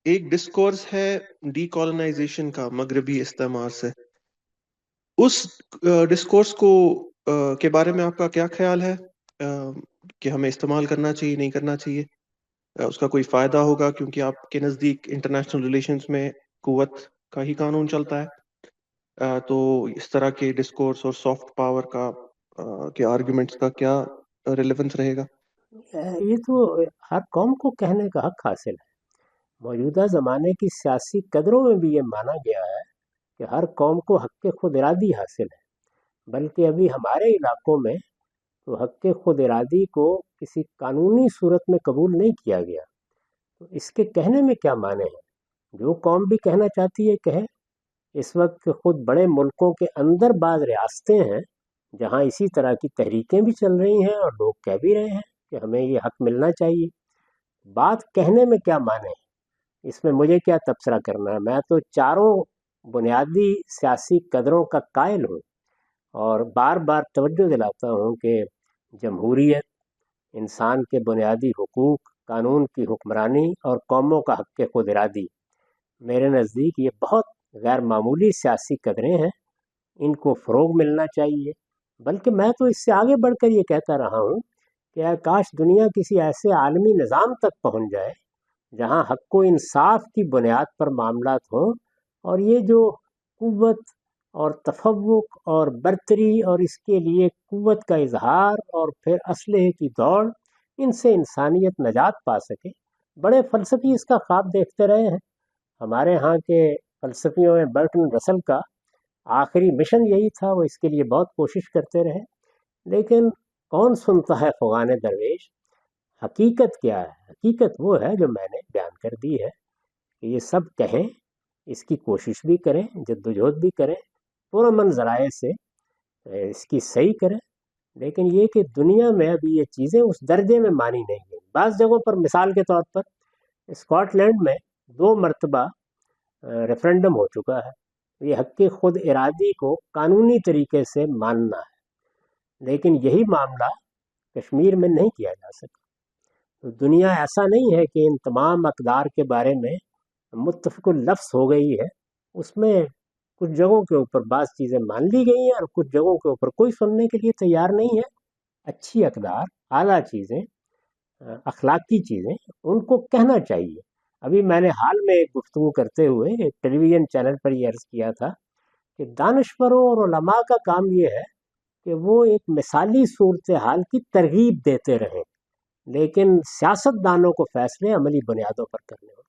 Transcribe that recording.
ایک ڈسکورس ہے D colonisation کا مغربی استعمار سے. اس ڈسکورس کو کے بارے میں آپ کا کیا خیال ہے کہ ہمیں استعمال کرنا چاہیے نہیں کرنا چاہیے؟ اس کا کوئی فائدہ ہوگا کیونکہ آپ کے نزدیک انٹرنیشنل ریلیشنز میں قوت کا ہی قانون چلتا ہے، تو اس طرح کے ڈسکورس اور سافٹ پاور کا کے آرگومنٹس کا کیا ریلیونس رہے گا؟ یہ تو ہر قوم کو کہنے کا حق حاصل ہے. موجودہ زمانے کی سیاسی قدروں میں بھی یہ مانا گیا ہے کہ ہر قوم کو حق خود ارادی حاصل ہے، بلکہ ابھی ہمارے علاقوں میں تو حق خود ارادی کو کسی قانونی صورت میں قبول نہیں کیا گیا. تو اس کے کہنے میں کیا معنی ہے؟ جو قوم بھی کہنا چاہتی ہے کہے. اس وقت خود بڑے ملکوں کے اندر بعض ریاستیں ہیں جہاں اسی طرح کی تحریکیں بھی چل رہی ہیں اور لوگ کہہ بھی رہے ہیں کہ ہمیں یہ حق ملنا چاہیے. بات کہنے میں کیا معنی ہے؟ اس میں مجھے کیا تبصرہ کرنا ہے؟ میں تو چاروں بنیادی سیاسی قدروں کا قائل ہوں اور بار بار توجہ دلاتا ہوں کہ جمہوریت، انسان کے بنیادی حقوق، قانون کی حکمرانی اور قوموں کا حق خود ارادی، میرے نزدیک یہ بہت غیر معمولی سیاسی قدریں ہیں. ان کو فروغ ملنا چاہیے. بلکہ میں تو اس سے آگے بڑھ کر یہ کہتا رہا ہوں کہ کاش دنیا کسی ایسے عالمی نظام تک پہنچ جائے جہاں حق و انصاف کی بنیاد پر معاملات ہوں، اور یہ جو قوت اور تفوق اور برتری اور اس کے لیے قوت کا اظہار اور پھر اسلحے کی دوڑ، ان سے انسانیت نجات پا سکے. بڑے فلسفی اس کا خواب دیکھتے رہے ہیں. ہمارے ہاں کے فلسفیوں میں برٹن رسل کا آخری مشن یہی تھا، وہ اس کے لیے بہت کوشش کرتے رہے. لیکن کون سنتا ہے فغان درویش؟ حقیقت کیا ہے؟ حقیقت وہ ہے جو میں نے بیان کر دی ہے کہ یہ سب کہیں، اس کی کوشش بھی کریں، جدوجہد بھی کریں، پرامن ذرائع سے اس کی صحیح کریں. لیکن یہ کہ دنیا میں ابھی یہ چیزیں اس درجے میں مانی نہیں گئی. بعض جگہوں پر مثال کے طور پر اسکاٹ لینڈ میں 2 مرتبہ ریفرنڈم ہو چکا ہے. یہ حق خود ارادی کو قانونی طریقے سے ماننا ہے، لیکن یہی معاملہ کشمیر میں نہیں کیا جا سکا. تو دنیا ایسا نہیں ہے کہ ان تمام اقدار کے بارے میں متفق لفظ ہو گئی ہے. اس میں کچھ جگہوں کے اوپر بعض چیزیں مان لی گئی ہیں اور کچھ جگہوں کے اوپر کوئی سننے کے لیے تیار نہیں ہے. اچھی اقدار، اعلیٰ چیزیں، اخلاقی چیزیں، ان کو کہنا چاہیے. ابھی میں نے حال میں ایک گفتگو کرتے ہوئے ایک ٹیلی ویژن چینل پر یہ عرض کیا تھا کہ دانشوروں اور علماء کا کام یہ ہے کہ وہ ایک مثالی صورتحال کی ترغیب دیتے رہیں، لیکن سیاست دانوں کو فیصلے عملی بنیادوں پر کرنے ہوں.